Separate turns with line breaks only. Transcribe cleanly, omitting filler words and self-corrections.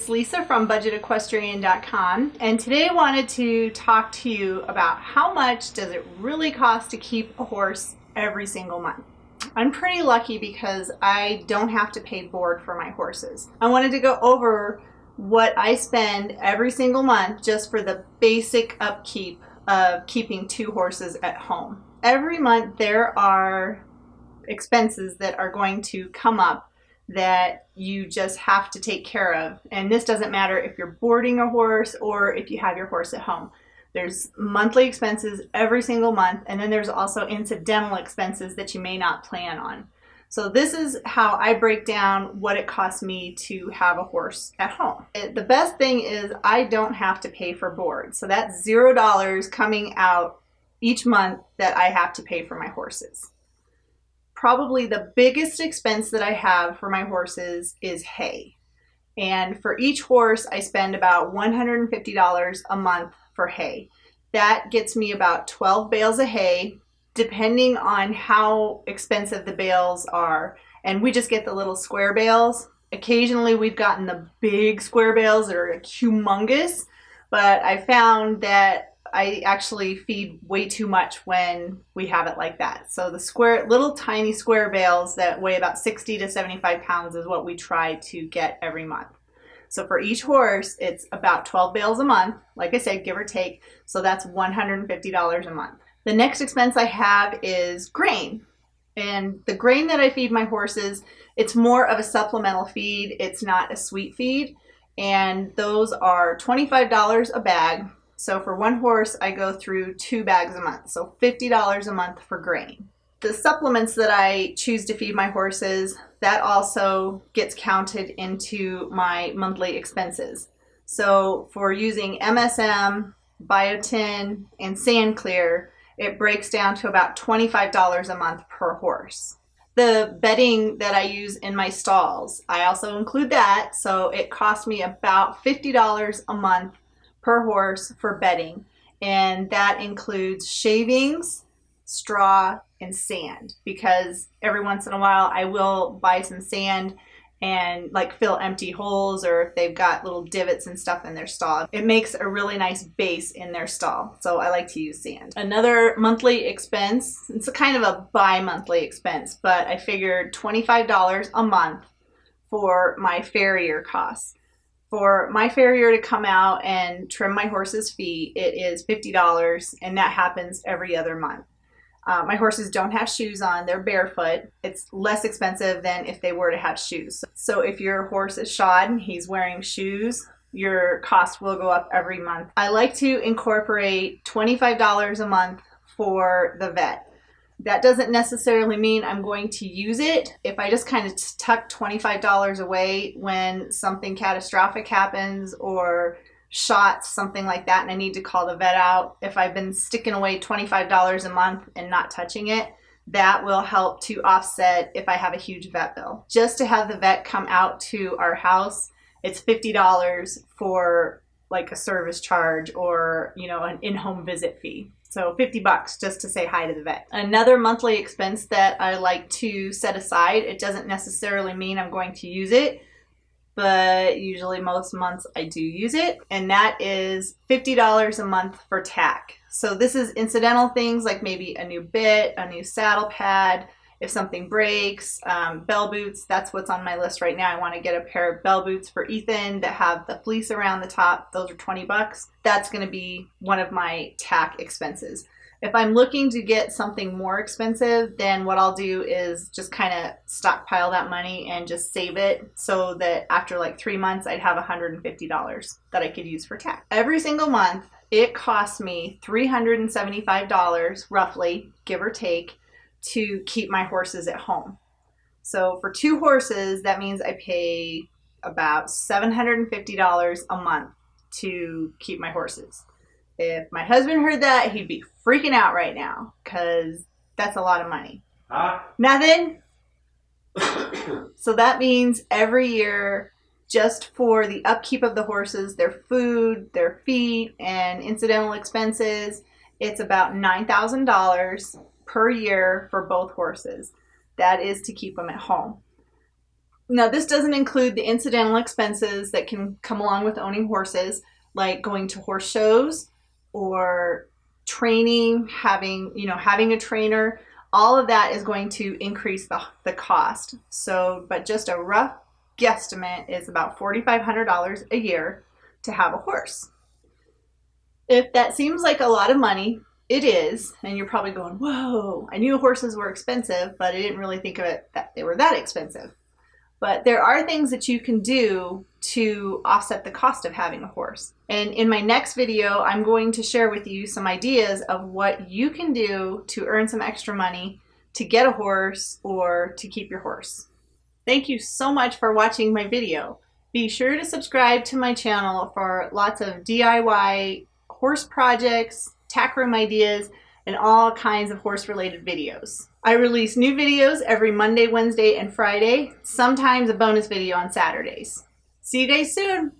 it's Lisa from budgetequestrian.com, and today I wanted to talk to you about how much does it really cost to keep a horse every single month. I'm pretty lucky because I don't have to pay board for my horses. I wanted to go over what I spend every single month just for the basic upkeep of keeping 2 horses at home. Every month there are expenses that are going to come up that you just have to take care of. And this doesn't matter if you're boarding a horse or if you have your horse at home. There's monthly expenses every single month, and then there's also incidental expenses that you may not plan on. So this is how I break down what it costs me to have a horse at home. The best thing is I don't have to pay for board. So that's $0 coming out each month that I have to pay for my horses. Probably the biggest expense that I have for my horses is hay. And for each horse, I spend about $150 a month for hay. That gets me about 12 bales of hay, depending on how expensive the bales are. And we just get the little square bales. Occasionally we've gotten the big square bales that are humongous, but I found that I actually feed way too much when we have it like that. So the little tiny square bales that weigh about 60 to 75 pounds is what we try to get every month. So for each horse, it's about 12 bales a month, like I said, give or take. So that's $150 a month. The next expense I have is grain. And the grain that I feed my horses, it's more of a supplemental feed. It's not a sweet feed. And those are $25 a bag. So for one horse, I go through 2 bags a month, so $50 a month for grain. The supplements that I choose to feed my horses, that also gets counted into my monthly expenses. So for using MSM, biotin, and sand clear, it breaks down to about $25 a month per horse. The bedding that I use in my stalls, I also include that, so it costs me about $50 a month per horse for bedding, and that includes shavings, straw, and sand, because every once in a while I will buy some sand and like fill empty holes, or if they've got little divots and stuff in their stall. It makes a really nice base in their stall, so I like to use sand. Another monthly expense, it's a kind of a bi-monthly expense, but I figured $25 a month for my farrier costs. For my farrier to come out and trim my horse's feet, it is $50, and that happens every other month. My horses don't have shoes on, they're barefoot. It's less expensive than if they were to have shoes. So if your horse is shod and he's wearing shoes, your cost will go up every month. I like to incorporate $25 a month for the vet. That doesn't necessarily mean I'm going to use it. If I just kind of tuck $25 away when something catastrophic happens or shots, something like that, and I need to call the vet out, if I've been sticking away $25 a month and not touching it, that will help to offset if I have a huge vet bill. Just to have the vet come out to our house, it's $50 for like a service charge or, an in-home visit fee. So $50 just to say hi to the vet. Another monthly expense that I like to set aside, it doesn't necessarily mean I'm going to use it, but usually most months I do use it, and that is $50 a month for tack. So this is incidental things like maybe a new bit, a new saddle pad, if something breaks, bell boots. That's what's on my list right now. I want to get a pair of bell boots for Ethan that have the fleece around the top. Those are $20. That's going to be one of my tack expenses. If I'm looking to get something more expensive, then what I'll do is just kind of stockpile that money and just save it so that after like 3 months, I'd have $150 that I could use for tack. Every single month, it costs me $375, roughly, give or take, to keep my horses at home. So for 2 horses, that means I pay about $750 a month to keep my horses. If my husband heard that, he'd be freaking out right now because that's a lot of money. Huh? Nothing? So that means every year, just for the upkeep of the horses, their food, their feed, and incidental expenses, it's about $9,000 per year for both horses. That is to keep them at home. Now, this doesn't include the incidental expenses that can come along with owning horses, like going to horse shows or training, having a trainer. All of that is going to increase the cost. So, but just a rough guesstimate is about $4,500 a year to have a horse. If that seems like a lot of money, it is, and you're probably going, whoa, I knew horses were expensive, but I didn't really think of it that they were that expensive. But there are things that you can do to offset the cost of having a horse. And in my next video, I'm going to share with you some ideas of what you can do to earn some extra money to get a horse or to keep your horse. Thank you so much for watching my video. Be sure to subscribe to my channel for lots of DIY horse projects, tack room ideas, and all kinds of horse-related videos. I release new videos every Monday, Wednesday, and Friday, sometimes a bonus video on Saturdays. See you guys soon!